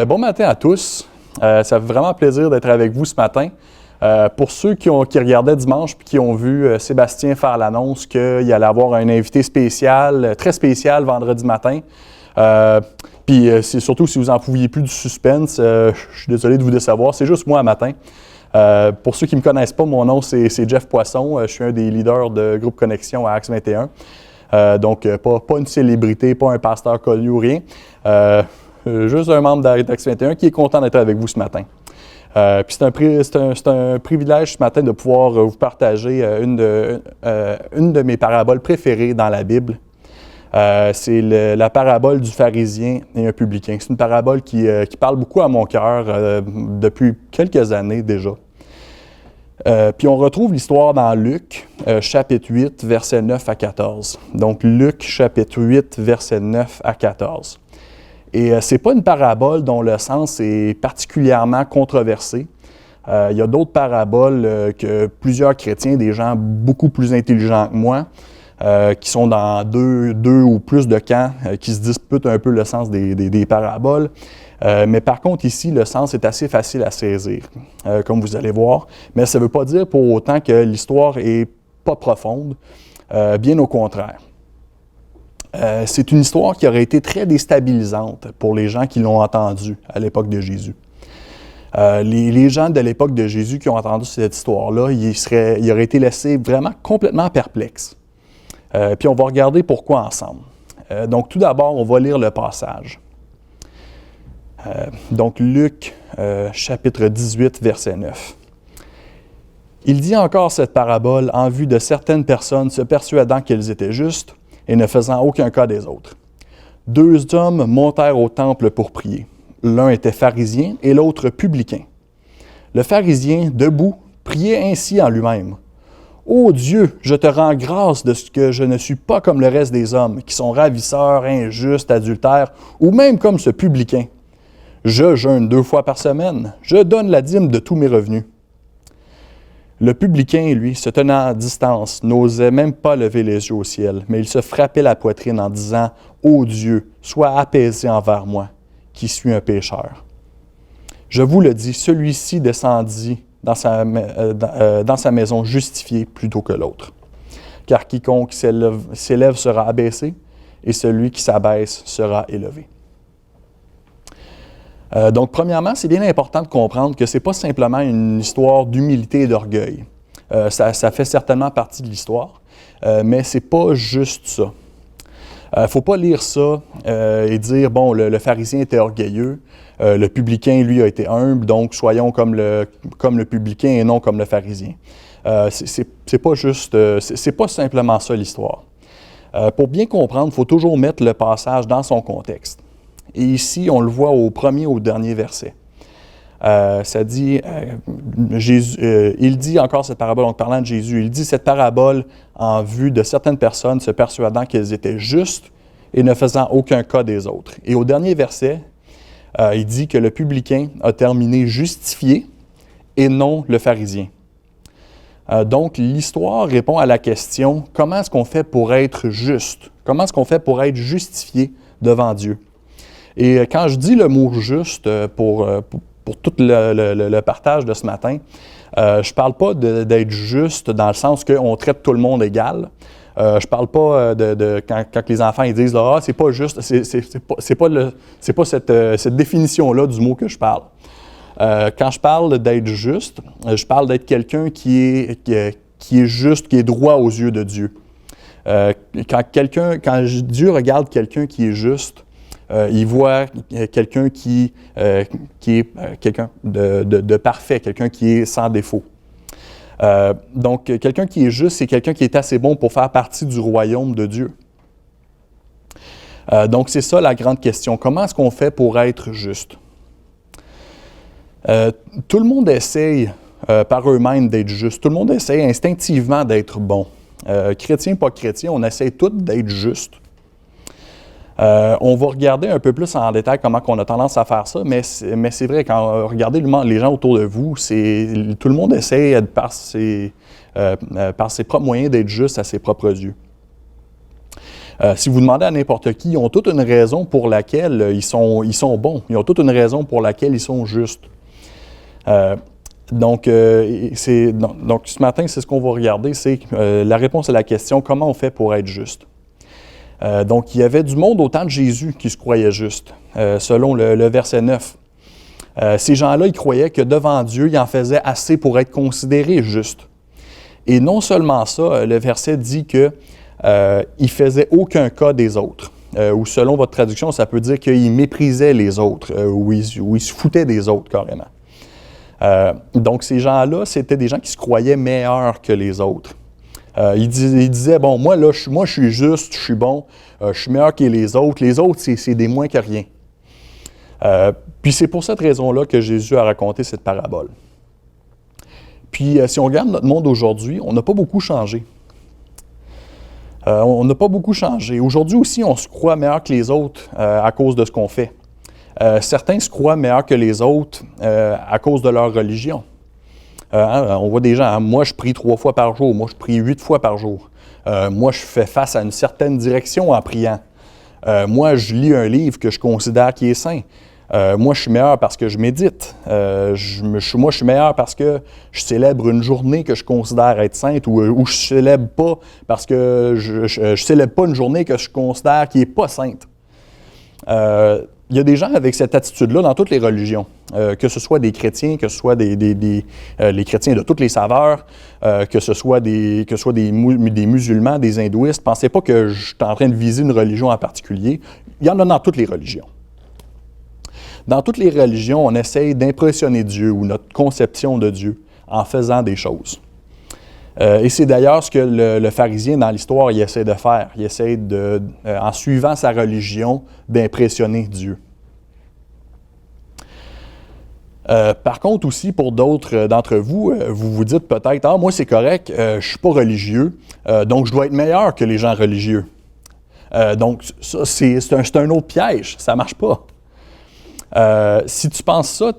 Bon matin à tous. Ça fait vraiment plaisir d'être avec vous ce matin. Pour ceux qui regardaient dimanche et qui ont vu Sébastien faire l'annonce qu'il allait avoir un invité spécial, très spécial vendredi matin. Puis c'est surtout si vous n'en pouviez plus du suspense, je suis désolé de vous décevoir, c'est juste moi matin. Pour ceux qui ne me connaissent pas, mon nom c'est Jeff Poisson, je suis un des leaders de Groupe Connexion à Axe 21. Donc pas une célébrité, pas un pasteur connu ou rien. Juste un membre d'Axe 21 qui est content d'être avec vous ce matin. Puis c'est un privilège ce matin de pouvoir vous partager une de mes paraboles préférées dans la Bible. C'est la parabole du pharisien et un publicain. C'est une parabole qui parle beaucoup à mon cœur depuis quelques années déjà. Puis on retrouve l'histoire dans Luc, chapitre 8, versets 9 à 14. Donc Luc, chapitre 8, versets 9 à 14. Et ce n'est pas une parabole dont le sens est particulièrement controversé. Il y a d'autres paraboles que plusieurs chrétiens, des gens beaucoup plus intelligents que moi, qui sont dans deux ou plus de camps, qui se disputent un peu le sens des paraboles. Mais par contre, ici, le sens est assez facile à saisir, comme vous allez voir. Mais ça ne veut pas dire pour autant que l'histoire n'est pas profonde, bien au contraire. C'est une histoire qui aurait été très déstabilisante pour les gens qui l'ont entendue à l'époque de Jésus. Les gens de l'époque de Jésus qui ont entendu cette histoire-là, ils auraient été laissés vraiment complètement perplexes. Puis on va regarder pourquoi ensemble. Donc tout d'abord, on va lire le passage. Donc Luc, chapitre 18, verset 9. Il dit encore cette parabole en vue de certaines personnes se persuadant qu'elles étaient justes et ne faisant aucun cas des autres. Deux hommes montèrent au temple pour prier. L'un était pharisien et l'autre publicain. Le pharisien, debout, priait ainsi en lui-même. « Ô Dieu, je te rends grâce de ce que je ne suis pas comme le reste des hommes, qui sont ravisseurs, injustes, adultères, ou même comme ce publicain. Je jeûne 2 fois par semaine. Je donne la dîme de tous mes revenus. » Le publicain, lui, se tenant à distance, n'osait même pas lever les yeux au ciel, mais il se frappait la poitrine en disant « Ô Dieu, sois apaisé envers moi, qui suis un pécheur. » Je vous le dis, celui-ci descendit dans sa maison justifié plutôt que l'autre. Car quiconque s'élève sera abaissé, et celui qui s'abaisse sera élevé. Donc, premièrement, c'est bien important de comprendre que ce n'est pas simplement une histoire d'humilité et d'orgueil. Ça fait certainement partie de l'histoire, mais ce n'est pas juste ça. Il ne faut pas lire ça et dire, bon, le pharisien était orgueilleux, le publicain, lui, a été humble, donc soyons comme le publicain et non comme le pharisien. C'est pas juste, c'est pas simplement ça l'histoire. Pour bien comprendre, il faut toujours mettre le passage dans son contexte. Et ici, on le voit au premier ou au dernier verset. Ça dit, il dit encore cette parabole, en parlant de Jésus, il dit cette parabole en vue de certaines personnes se persuadant qu'elles étaient justes et ne faisant aucun cas des autres. Et au dernier verset, il dit que le publicain a terminé justifié et non le pharisien. Donc, l'histoire répond à la question, comment est-ce qu'on fait pour être juste? Comment est-ce qu'on fait pour être justifié devant Dieu? Et quand je dis le mot « juste » pour tout le partage de ce matin, je ne parle pas d'être juste dans le sens qu'on traite tout le monde égal. Je ne parle pas quand les enfants ils disent « Ah, c'est pas juste », c'est pas cette définition-là du mot que je parle. Quand je parle d'être juste, je parle d'être quelqu'un qui est juste, qui est droit aux yeux de Dieu. Quand Dieu regarde quelqu'un qui est juste, il voit quelqu'un qui est quelqu'un de parfait, quelqu'un qui est sans défaut. Donc, quelqu'un qui est juste, c'est quelqu'un qui est assez bon pour faire partie du royaume de Dieu. Donc, c'est ça la grande question. Comment est-ce qu'on fait pour être juste? Tout le monde essaye par eux-mêmes d'être juste. Tout le monde essaye instinctivement d'être bon. chrétiens, pas chrétiens, on essaie tous d'être justes. On va regarder un peu plus en détail comment on a tendance à faire ça, mais c'est vrai, quand vous regardez les gens autour de vous, tout le monde essaie par ses propres moyens d'être juste à ses propres yeux. Si vous demandez à n'importe qui, ils ont toute une raison pour laquelle ils sont bons. Ils ont toute une raison pour laquelle ils sont justes. Donc, ce matin, c'est ce qu'on va regarder, c'est la réponse à la question « Comment on fait pour être juste? » Donc, il y avait du monde au temps de Jésus qui se croyait juste, selon le verset 9. Ces gens-là, ils croyaient que devant Dieu, ils en faisaient assez pour être considérés justes. Et non seulement ça, le verset dit que il ne faisait aucun cas des autres. Ou selon votre traduction, ça peut dire qu'il méprisait les autres, ou il se foutait des autres carrément. Donc ces gens-là, c'était des gens qui se croyaient meilleurs que les autres. Ils disaient, bon, moi je suis juste, je suis bon, je suis meilleur que les autres c'est des moins que rien. Puis c'est pour cette raison-là que Jésus a raconté cette parabole. Puis si on regarde notre monde aujourd'hui, on n'a pas beaucoup changé. On n'a pas beaucoup changé. Aujourd'hui aussi, on se croit meilleur que les autres à cause de ce qu'on fait. Certains se croient meilleurs que les autres à cause de leur religion. On voit des gens, moi je prie 3 fois par jour, moi je prie 8 fois par jour. Moi je fais face à une certaine direction en priant. Moi je lis un livre que je considère qui est saint. Moi je suis meilleur parce que je médite. Moi je suis meilleur parce que je célèbre une journée que je considère être sainte ou je célèbre pas parce que je célèbre pas une journée que je considère qui n'est pas sainte. Il y a des gens avec cette attitude-là dans toutes les religions, que ce soit des chrétiens, que ce soit les chrétiens de toutes les saveurs, que ce soit des musulmans, des hindouistes. Pensez pas que je suis en train de viser une religion en particulier. Il y en a dans toutes les religions. Dans toutes les religions, on essaye d'impressionner Dieu ou notre conception de Dieu en faisant des choses. Et c'est d'ailleurs ce que le pharisien dans l'histoire il essaie de faire. Il essaie en suivant sa religion, d'impressionner Dieu. Par contre aussi, pour d'autres d'entre vous, vous vous dites peut-être « Ah, moi c'est correct, je ne suis pas religieux, donc je dois être meilleur que les gens religieux. » Donc ça, c'est un autre piège, ça ne marche pas. Si tu penses ça,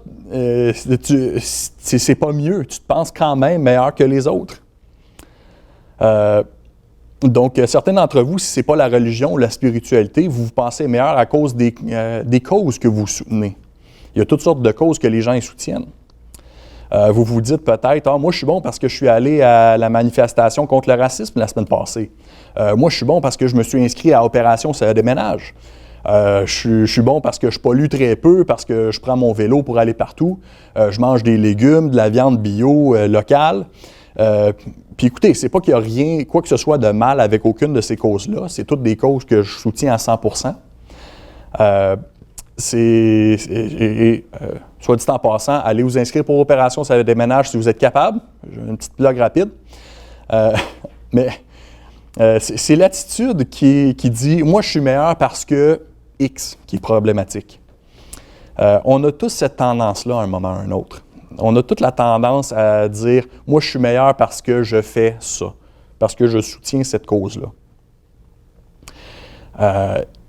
c'est pas mieux, tu te penses quand même meilleur que les autres. Donc, certains d'entre vous, si ce n'est pas la religion ou la spiritualité, vous vous pensez meilleur à cause des causes que vous soutenez. Il y a toutes sortes de causes que les gens y soutiennent. Vous vous dites peut-être, « Ah, moi je suis bon parce que je suis allé à la manifestation contre le racisme la semaine passée. Moi je suis bon parce que je me suis inscrit à Opération Ça déménage. Je suis bon parce que je pollue très peu, parce que je prends mon vélo pour aller partout. Je mange des légumes, de la viande bio locale. » Puis écoutez, c'est pas qu'il n'y a quoi que ce soit de mal avec aucune de ces causes-là. C'est toutes des causes que je soutiens à 100%. Soit dit en passant, allez vous inscrire pour Opération Ça déménage si vous êtes capable. J'ai une petite blague rapide. Mais c'est l'attitude qui dit « Moi, je suis meilleur parce que X » qui est problématique. On a tous cette tendance-là à un moment ou à un autre. On a toute la tendance à dire « Moi, je suis meilleur parce que je fais ça, parce que je soutiens cette cause-là. »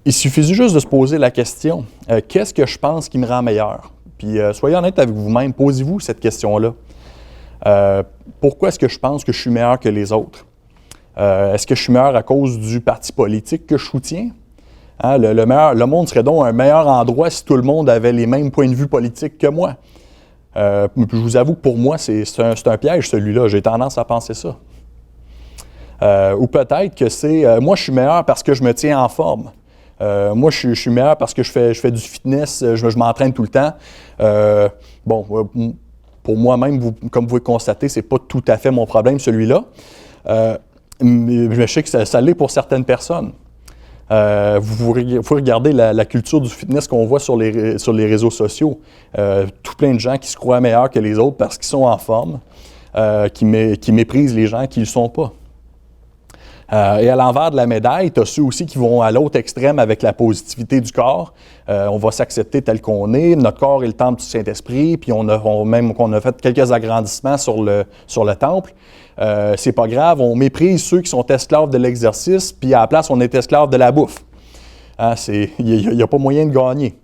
Il suffit juste de se poser la question « Qu'est-ce que je pense qui me rend meilleur? » Puis soyez honnête avec vous-même, posez-vous cette question-là. Pourquoi est-ce que je pense que je suis meilleur que les autres? Est-ce que je suis meilleur à cause du parti politique que je soutiens? Hein, le monde serait donc un meilleur endroit si tout le monde avait les mêmes points de vue politiques que moi. Je vous avoue que pour moi, c'est un piège celui-là. J'ai tendance à penser ça. Ou peut-être que c'est moi, je suis meilleur parce que je me tiens en forme. Moi, je suis meilleur parce que je fais du fitness, je m'entraîne tout le temps. Pour moi-même, comme vous pouvez constater, c'est pas tout à fait mon problème, celui-là. Mais je sais que ça l'est pour certaines personnes. Vous regardez la culture du fitness qu'on voit sur les réseaux sociaux. Tout plein de gens qui se croient meilleurs que les autres parce qu'ils sont en forme, qui méprisent les gens qui ne le sont pas. Et à l'envers de la médaille, tu as ceux aussi qui vont à l'autre extrême avec la positivité du corps. On va s'accepter tel qu'on est. Notre corps est le temple du Saint-Esprit, puis on a fait quelques agrandissements sur le temple. C'est pas grave, on méprise ceux qui sont esclaves de l'exercice, puis à la place, on est esclave de la bouffe. Hein, il n'y a pas moyen de gagner.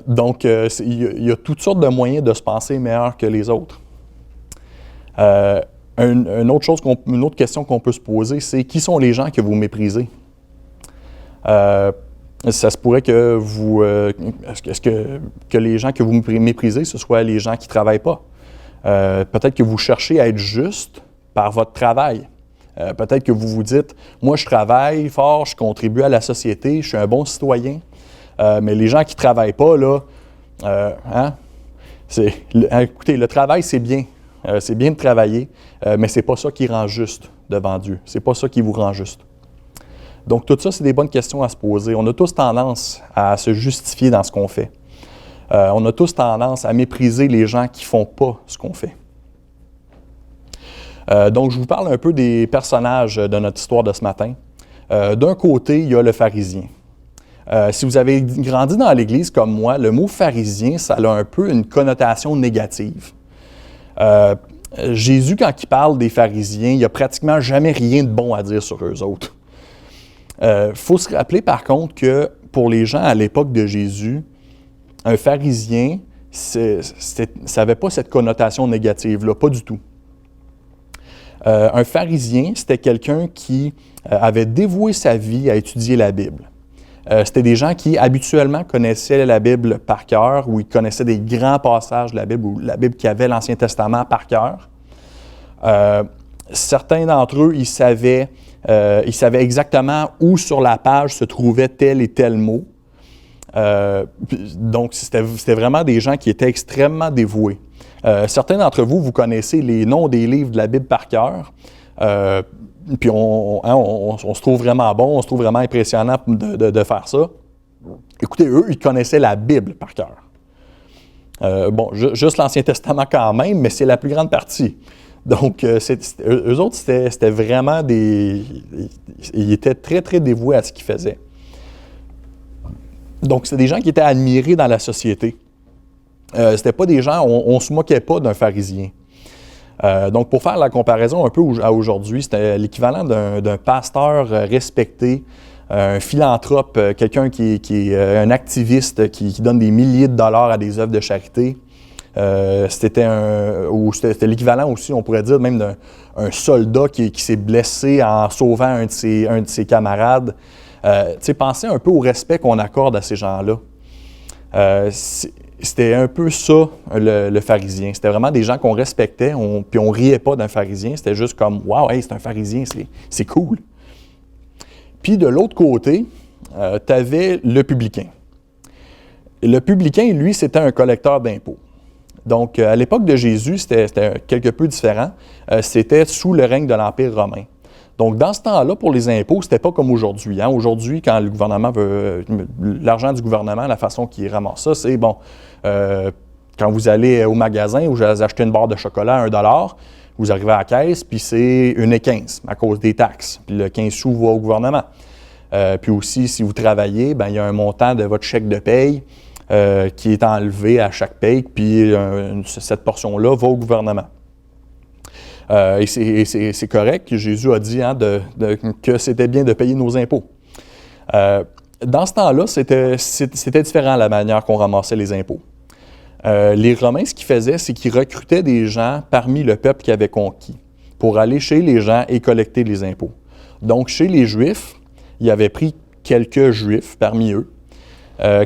Donc, il y a toutes sortes de moyens de se penser meilleur que les autres. Une autre question qu'on peut se poser, c'est qui sont les gens que vous méprisez? Ça se pourrait que que les gens que vous méprisez, ce soient les gens qui ne travaillent pas. Peut-être que vous cherchez à être juste par votre travail. Peut-être que vous vous dites, moi je travaille fort, je contribue à la société, je suis un bon citoyen, mais les gens qui ne travaillent pas, là, écoutez, le travail c'est bien. C'est bien de travailler, mais ce n'est pas ça qui rend juste devant Dieu. Ce n'est pas ça qui vous rend juste. Donc, tout ça, c'est des bonnes questions à se poser. On a tous tendance à se justifier dans ce qu'on fait. On a tous tendance à mépriser les gens qui ne font pas ce qu'on fait. Donc, je vous parle un peu des personnages de notre histoire de ce matin. D'un côté, il y a le pharisien. Si vous avez grandi dans l'Église comme moi, le mot pharisien, ça a un peu une connotation négative. Jésus, quand il parle des pharisiens, il n'y a pratiquement jamais rien de bon à dire sur eux autres. Faut se rappeler par contre que pour les gens à l'époque de Jésus, un pharisien, ça n'avait pas cette connotation négative-là, pas du tout. Un pharisien, c'était quelqu'un qui avait dévoué sa vie à étudier la Bible. C'était des gens qui habituellement connaissaient la Bible par cœur, ou ils connaissaient des grands passages de la Bible, ou la Bible qui avait l'Ancien Testament par cœur. Certains d'entre eux, ils savaient exactement où sur la page se trouvait tel et tel mot. Donc, c'était vraiment des gens qui étaient extrêmement dévoués. Certains d'entre vous, vous connaissez les noms des livres de la Bible par cœur. Puis on se trouve vraiment bon, on se trouve vraiment impressionnant de faire ça. Écoutez, eux, ils connaissaient la Bible par cœur. Juste l'Ancien Testament quand même, mais c'est la plus grande partie. Donc, eux autres, c'était vraiment ils étaient très, très dévoués à ce qu'ils faisaient. Donc, c'est des gens qui étaient admirés dans la société. C'était pas des gens, on ne se moquait pas d'un pharisien. Donc, pour faire la comparaison un peu à aujourd'hui, c'était l'équivalent d'un pasteur respecté, un philanthrope, quelqu'un qui est un activiste qui donne des milliers de dollars à des œuvres de charité. C'était l'équivalent aussi, on pourrait dire, même d'un soldat qui s'est blessé en sauvant un de ses camarades. Pensez un peu au respect qu'on accorde à ces gens-là. C'était un peu ça, le pharisien. C'était vraiment des gens qu'on respectait, puis on riait pas d'un pharisien. C'était juste comme « Wow, hey, c'est un pharisien, c'est cool ». Puis de l'autre côté, tu avais le publicain. Le publicain, lui, c'était un collecteur d'impôts. Donc, à l'époque de Jésus, c'était quelque peu différent. C'était sous le règne de l'Empire romain. Donc, dans ce temps-là, pour les impôts, c'était pas comme aujourd'hui. Hein? Aujourd'hui, quand le gouvernement veut l'argent du gouvernement, la façon qu'il ramasse ça, c'est bon. Quand vous allez au magasin où vous achetez une barre de chocolat à 1$, vous arrivez à la caisse, puis c'est 1,15 à cause des taxes. Puis le 15 sous va au gouvernement. Puis aussi, si vous travaillez, il y a un montant de votre chèque de paye qui est enlevé à chaque paye, puis cette portion-là va au gouvernement. Et c'est correct, Jésus a dit que c'était bien de payer nos impôts. Dans ce temps-là, c'était différent la manière qu'on ramassait les impôts. Les Romains, ce qu'ils faisaient, c'est qu'ils recrutaient des gens parmi le peuple qu'ils avaient conquis pour aller chez les gens et collecter les impôts. Donc, chez les Juifs, ils avaient pris quelques Juifs parmi eux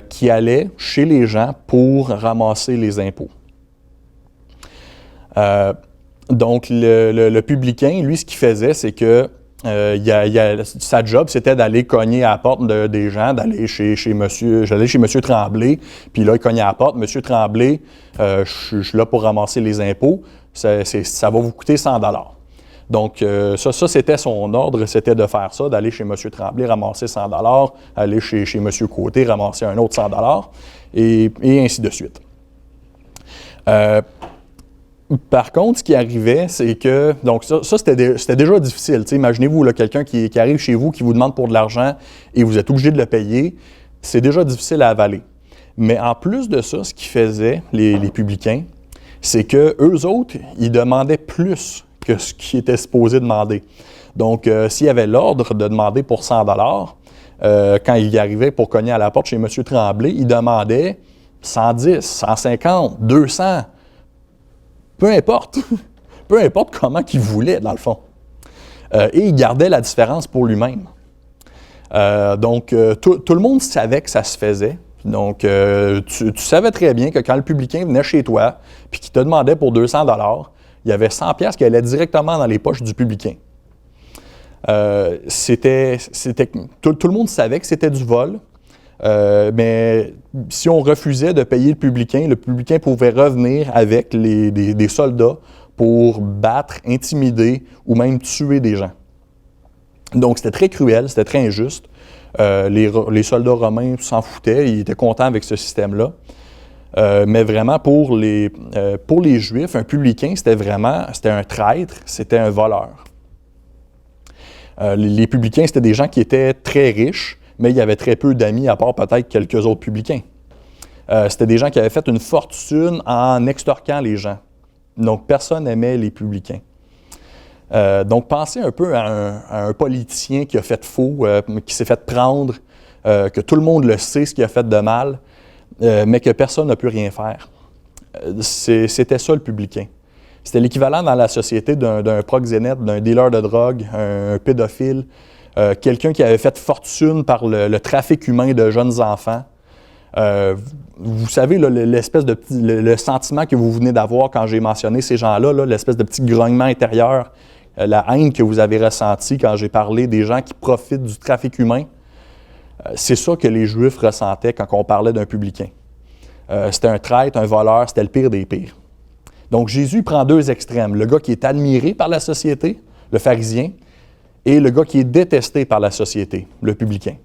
qui allaient chez les gens pour ramasser les impôts. Donc, le publicain, lui, ce qu'il faisait, c'est que sa job, c'était d'aller cogner à la porte des gens, d'aller j'allais chez M. Tremblay, puis là, il cognait à la porte. « M. Tremblay, je suis là pour ramasser les impôts, ça va vous coûter 100$. » Donc, ça, c'était son ordre, c'était de faire ça, d'aller chez M. Tremblay, ramasser 100$, aller chez M. Côté, ramasser un autre 100$, et ainsi de suite. Par contre, ce qui arrivait, c'est que, donc ça c'était déjà difficile. Imaginez-vous là, quelqu'un qui arrive chez vous, qui vous demande pour de l'argent et vous êtes obligé de le payer. C'est déjà difficile à avaler. Mais en plus de ça, ce qu'ils faisaient, les publicains, c'est qu'eux autres, ils demandaient plus que ce qu'ils étaient supposés demander. Donc, s'il y avait l'ordre de demander pour 100 quand il arrivait pour cogner à la porte chez M. Tremblay, il demandait 110, 150, 200. Peu importe. Peu importe comment qu'il voulait, dans le fond. Et il gardait la différence pour lui-même. Donc, tout le monde savait que ça se faisait. Donc, tu savais très bien que quand le publicain venait chez toi puis qu'il te demandait pour 200 $, il y avait 100 pièces qui allaient directement dans les poches du publicain. Tout le monde savait que c'était du vol. Mais si on refusait de payer le publicain pouvait revenir avec des soldats pour battre, intimider ou même tuer des gens. Donc, c'était très cruel, c'était très injuste. Les soldats romains s'en foutaient, ils étaient contents avec ce système-là. Mais vraiment, pour les Juifs, un publicain, c'était un traître, c'était un voleur. Les publicains, c'était des gens qui étaient très riches, mais il y avait très peu d'amis, à part peut-être quelques autres publicains. C'était des gens qui avaient fait une fortune en extorquant les gens. Donc, personne n'aimait les publicains. Donc, pensez un peu à un politicien qui a fait faux, qui s'est fait prendre, que tout le monde le sait ce qu'il a fait de mal, mais que personne n'a pu rien faire. C'était ça le publicain. C'était l'équivalent dans la société d'un proxénète, d'un dealer de drogue, un pédophile, quelqu'un qui avait fait fortune par le trafic humain de jeunes enfants. Vous savez, là, le sentiment que vous venez d'avoir quand j'ai mentionné ces gens-là, là, l'espèce de petit grognement intérieur, la haine que vous avez ressentie quand j'ai parlé des gens qui profitent du trafic humain, c'est ça que les Juifs ressentaient quand on parlait d'un publicain. C'était un traître, un voleur, c'était le pire des pires. Donc Jésus prend deux extrêmes, le gars qui est admiré par la société, le pharisien, et le gars qui est détesté par la société, le publicain.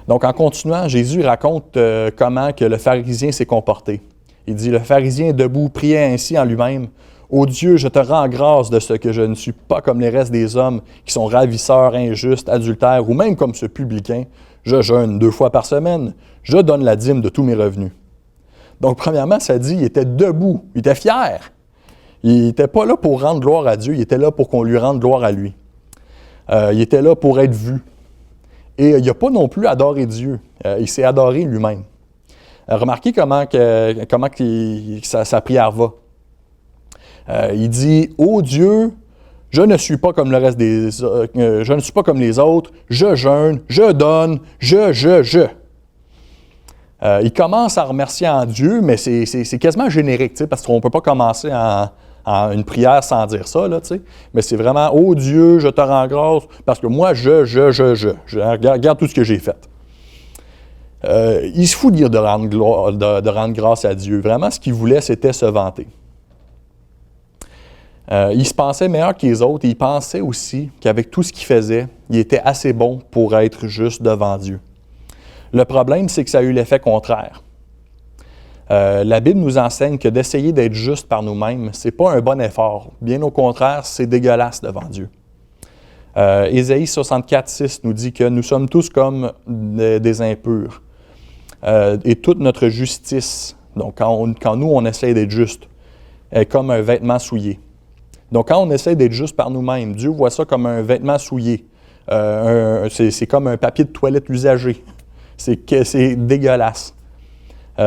Donc, en continuant, Jésus raconte comment que le pharisien s'est comporté. Il dit, « Le pharisien debout priait ainsi en lui-même, « Ô Dieu, je te rends grâce de ce que je ne suis pas comme les restes des hommes qui sont ravisseurs, injustes, adultères, ou même comme ce publicain. Je jeûne 2 fois par semaine. Je donne la dîme de tous mes revenus. » Donc, premièrement, ça dit, il était debout, il était fier. Il n'était pas là pour rendre gloire à Dieu, il était là pour qu'on lui rende gloire à lui. Il était là pour être vu. Et il n'a pas non plus adoré Dieu, il s'est adoré lui-même. Remarquez comment sa prière va. Il dit, « Ô Dieu, je ne suis pas comme le reste je ne suis pas comme les autres, je jeûne, je donne, je. » Il commence à remercier en Dieu, mais c'est quasiment générique, parce qu'on ne peut pas commencer en une prière sans dire ça, là, mais c'est vraiment « Oh Dieu, je te rends grâce, parce que moi, je regarde tout ce que j'ai fait. » Il se fout de dire de rendre grâce à Dieu. Vraiment, ce qu'il voulait, c'était se vanter. Il se pensait meilleur que les autres et il pensait aussi qu'avec tout ce qu'il faisait, il était assez bon pour être juste devant Dieu. Le problème, c'est que ça a eu l'effet contraire. La Bible nous enseigne que d'essayer d'être juste par nous-mêmes, ce n'est pas un bon effort. Bien au contraire, c'est dégueulasse devant Dieu. Ésaïe 64:6 nous dit que nous sommes tous comme des impurs. Et toute notre justice, donc quand nous, on essaie d'être juste, est comme un vêtement souillé. Donc quand on essaie d'être juste par nous-mêmes, Dieu voit ça comme un vêtement souillé. C'est comme un papier de toilette usagé. C'est dégueulasse.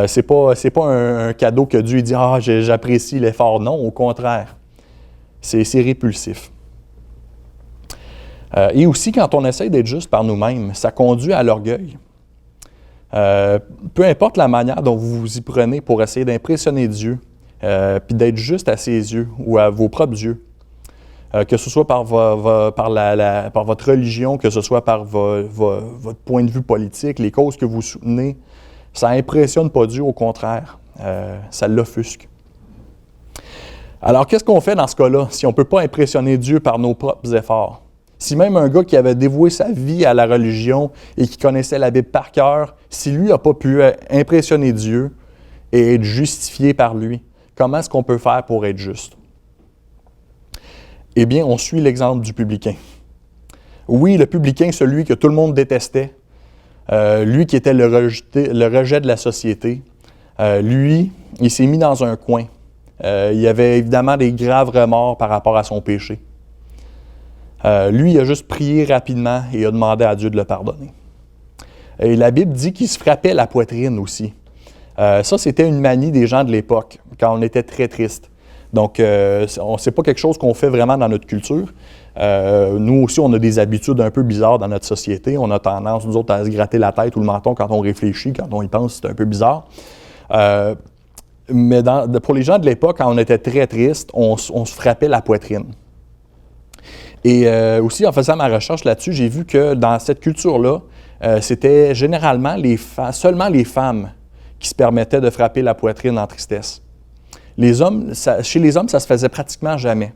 C'est pas un cadeau que Dieu dit « Ah, j'apprécie l'effort ». Non, au contraire. C'est répulsif. Et aussi, quand on essaie d'être juste par nous-mêmes, ça conduit à l'orgueil. Peu importe la manière dont vous vous y prenez pour essayer d'impressionner Dieu, puis d'être juste à ses yeux ou à vos propres yeux, que ce soit par votre religion, que ce soit par votre point de vue politique, les causes que vous soutenez, ça n'impressionne pas Dieu, au contraire, ça l'offusque. Alors, qu'est-ce qu'on fait dans ce cas-là, si on ne peut pas impressionner Dieu par nos propres efforts? Si même un gars qui avait dévoué sa vie à la religion et qui connaissait la Bible par cœur, si lui n'a pas pu impressionner Dieu et être justifié par lui, comment est-ce qu'on peut faire pour être juste? Eh bien, on suit l'exemple du publicain. Oui, le publicain, celui que tout le monde détestait, lui qui était le rejet de la société, lui, il s'est mis dans un coin. Il avait évidemment des graves remords par rapport à son péché. Lui, il a juste prié rapidement et a demandé à Dieu de le pardonner. Et la Bible dit qu'il se frappait la poitrine aussi. Ça, c'était une manie des gens de l'époque, quand on était très triste. Donc, c'est pas quelque chose qu'on fait vraiment dans notre culture. Nous aussi, on a des habitudes un peu bizarres dans notre société. On a tendance, nous autres, à se gratter la tête ou le menton quand on réfléchit, quand on y pense, c'est un peu bizarre. Mais pour les gens de l'époque, quand on était très triste, on se frappait la poitrine. Et aussi, en faisant ma recherche là-dessus, j'ai vu que dans cette culture-là, c'était généralement seulement les femmes qui se permettaient de frapper la poitrine en tristesse. Chez les hommes, ça se faisait pratiquement jamais.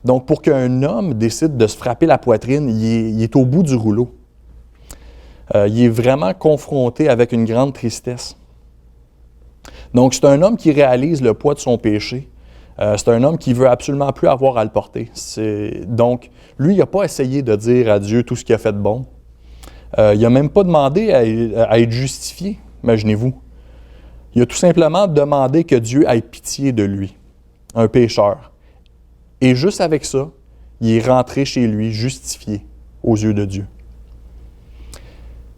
Donc, pour qu'un homme décide de se frapper la poitrine, il est au bout du rouleau. Il est vraiment confronté avec une grande tristesse. Donc, c'est un homme qui réalise le poids de son péché. C'est un homme qui veut absolument plus avoir à le porter. Donc, lui, il n'a pas essayé de dire à Dieu tout ce qu'il a fait de bon. Il n'a même pas demandé à être justifié, imaginez-vous. Il a tout simplement demandé que Dieu ait pitié de lui, un pécheur. Et juste avec ça, il est rentré chez lui justifié aux yeux de Dieu.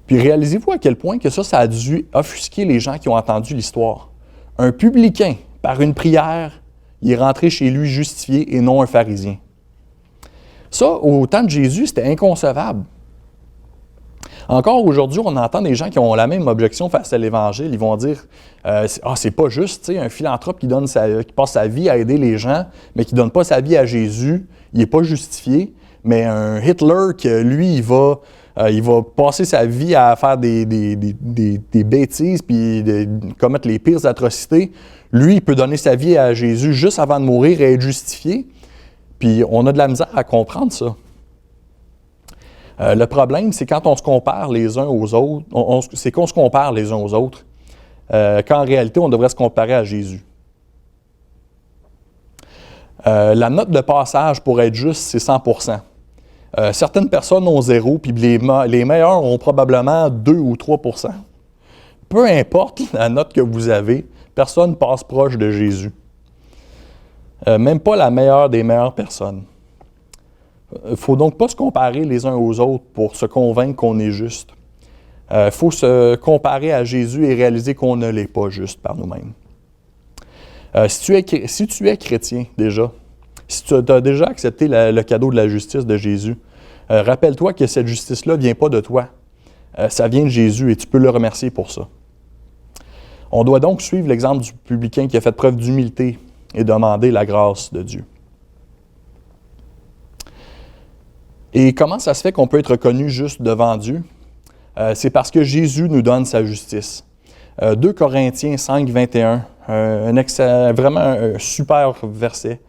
Puis réalisez-vous à quel point que ça a dû offusquer les gens qui ont entendu l'histoire. Un publicain, par une prière, il est rentré chez lui justifié et non un pharisien. Ça, au temps de Jésus, c'était inconcevable. Encore aujourd'hui, on entend des gens qui ont la même objection face à l'Évangile. Ils vont dire c'est pas juste, tu sais, un philanthrope qui passe sa vie à aider les gens, mais qui ne donne pas sa vie à Jésus, il n'est pas justifié. Mais un Hitler, lui, il va passer sa vie à faire des bêtises puis commettre les pires atrocités. Lui, il peut donner sa vie à Jésus juste avant de mourir et être justifié. Puis on a de la misère à comprendre ça. Le problème, c'est quand on se compare les uns aux autres, c'est qu'on se compare les uns aux autres, qu'en réalité, on devrait se comparer à Jésus. La note de passage pour être juste, c'est 100%. Certaines personnes ont 0, puis les meilleurs ont probablement 2 ou 3%. Peu importe la note que vous avez, personne ne passe proche de Jésus. Même pas la meilleure des meilleures personnes. Il ne faut donc pas se comparer les uns aux autres pour se convaincre qu'on est juste. Il faut se comparer à Jésus et réaliser qu'on ne l'est pas juste par nous-mêmes. Si tu es chrétien déjà, si tu as déjà accepté le cadeau de la justice de Jésus, rappelle-toi que cette justice-là ne vient pas de toi. Ça vient de Jésus et tu peux le remercier pour ça. On doit donc suivre l'exemple du publicain qui a fait preuve d'humilité et demander la grâce de Dieu. Et comment ça se fait qu'on peut être reconnu juste devant Dieu? C'est parce que Jésus nous donne sa justice. 2 Corinthiens 5, 21, vraiment un super verset.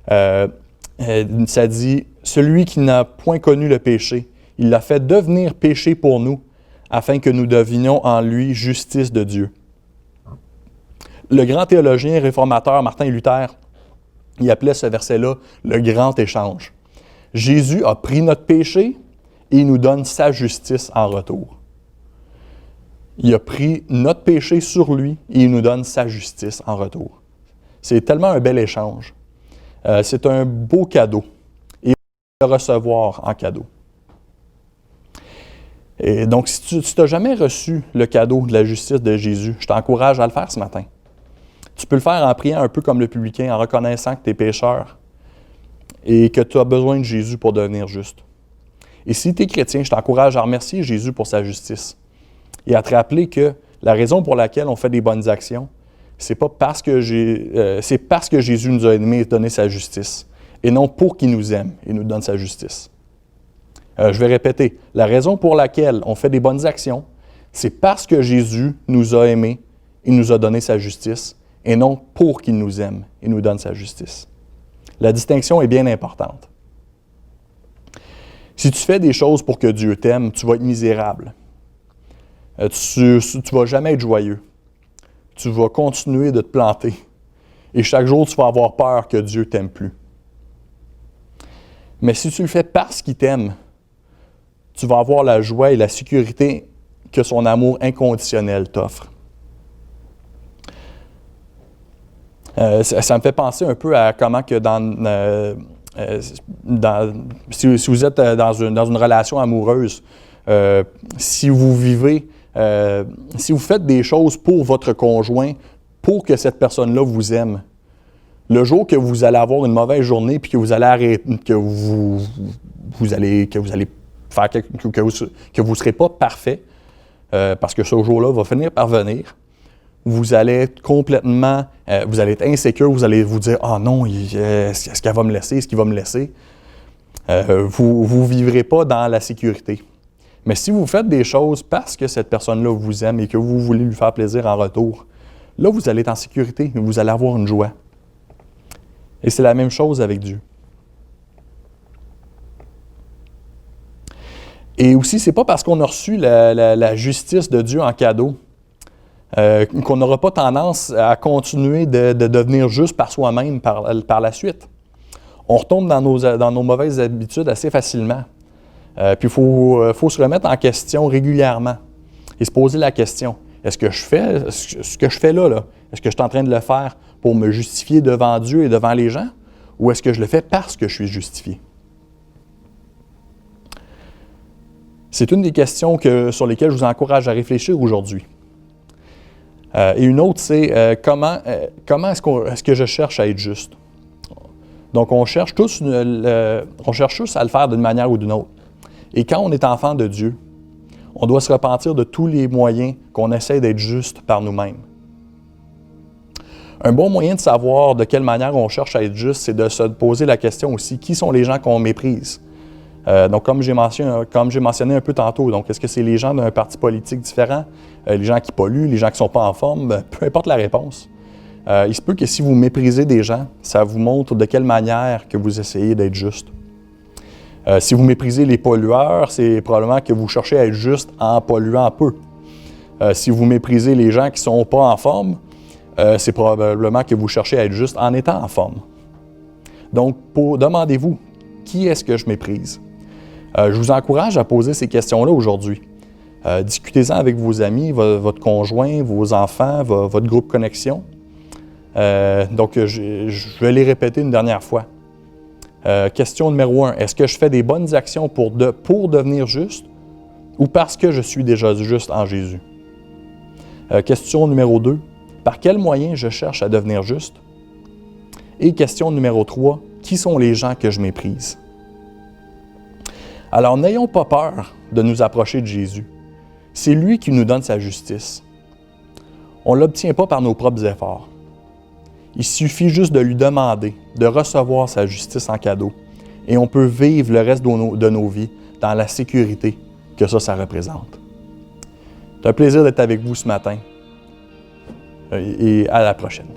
Ça dit « Celui qui n'a point connu le péché, il l'a fait devenir péché pour nous, afin que nous devenions en lui justice de Dieu. » Le grand théologien réformateur Martin Luther, il appelait ce verset-là « le grand échange ». Jésus a pris notre péché et il nous donne sa justice en retour. Il a pris notre péché sur lui et il nous donne sa justice en retour. C'est tellement un bel échange. C'est un beau cadeau et on va le recevoir en cadeau. Et donc, si tu n'as jamais reçu le cadeau de la justice de Jésus, je t'encourage à le faire ce matin. Tu peux le faire en priant un peu comme le publicain, en reconnaissant que tu es pécheur et que tu as besoin de Jésus pour devenir juste. Et si tu es chrétien, je t'encourage à remercier Jésus pour sa justice et à te rappeler que la raison pour laquelle on fait des bonnes actions, c'est parce que Jésus nous a aimés et donné sa justice, et non pour qu'il nous aime et nous donne sa justice. Je vais répéter, la raison pour laquelle on fait des bonnes actions, c'est parce que Jésus nous a aimés et nous a donné sa justice, et non pour qu'il nous aime et nous donne sa justice. La distinction est bien importante. Si tu fais des choses pour que Dieu t'aime, tu vas être misérable. Tu ne vas jamais être joyeux. Tu vas continuer de te planter. Et chaque jour, tu vas avoir peur que Dieu t'aime plus. Mais si tu le fais parce qu'il t'aime, tu vas avoir la joie et la sécurité que son amour inconditionnel t'offre. Ça me fait penser un peu à comment que si vous êtes dans une relation amoureuse, si vous faites des choses pour votre conjoint, pour que cette personne-là vous aime, le jour que vous allez avoir une mauvaise journée puis que vous allez arrêter, que vous allez faire que vous ne serez pas parfait, parce que ce jour-là va finir par venir, vous allez être complètement, vous allez être insécure, vous allez vous dire « Ah non, est-ce qu'elle va me laisser? Est-ce qu'il va me laisser? » Vous ne vivrez pas dans la sécurité. Mais si vous faites des choses parce que cette personne-là vous aime et que vous voulez lui faire plaisir en retour, là, vous allez être en sécurité, vous allez avoir une joie. Et c'est la même chose avec Dieu. Et aussi, ce n'est pas parce qu'on a reçu la justice de Dieu en cadeau qu'on n'aura pas tendance à continuer de devenir juste par soi-même par la suite. On retombe dans nos mauvaises habitudes assez facilement. Puis il faut se remettre en question régulièrement et se poser la question, est-ce que je fais ce que je fais là, est-ce que je suis en train de le faire pour me justifier devant Dieu et devant les gens, ou est-ce que je le fais parce que je suis justifié? C'est une des questions sur lesquelles je vous encourage à réfléchir aujourd'hui. Et une autre, c'est comment est-ce que je cherche à être juste? Donc, on cherche tous à le faire d'une manière ou d'une autre. Et quand on est enfant de Dieu, on doit se repentir de tous les moyens qu'on essaie d'être juste par nous-mêmes. Un bon moyen de savoir de quelle manière on cherche à être juste, c'est de se poser la question aussi, qui sont les gens qu'on méprise? Donc, comme j'ai mentionné un peu tantôt, donc est-ce que c'est les gens d'un parti politique différent, les gens qui polluent, les gens qui ne sont pas en forme, peu importe la réponse. Il se peut que si vous méprisez des gens, ça vous montre de quelle manière que vous essayez d'être juste. Si vous méprisez les pollueurs, c'est probablement que vous cherchez à être juste en polluant peu. Si vous méprisez les gens qui ne sont pas en forme, c'est probablement que vous cherchez à être juste en étant en forme. Donc, demandez-vous, qui est-ce que je méprise? Je vous encourage à poser ces questions-là aujourd'hui. Discutez-en avec vos amis, votre conjoint, vos enfants, votre groupe connexion. Donc, je vais les répéter une dernière fois. Question numéro 1, est-ce que je fais des bonnes actions pour devenir juste ou parce que je suis déjà juste en Jésus? Question numéro 2, par quels moyens je cherche à devenir juste? Et question numéro 3, qui sont les gens que je méprise? Alors, n'ayons pas peur de nous approcher de Jésus. C'est lui qui nous donne sa justice. On ne l'obtient pas par nos propres efforts. Il suffit juste de lui demander de recevoir sa justice en cadeau et on peut vivre le reste de nos vies dans la sécurité que ça représente. C'est un plaisir d'être avec vous ce matin et à la prochaine.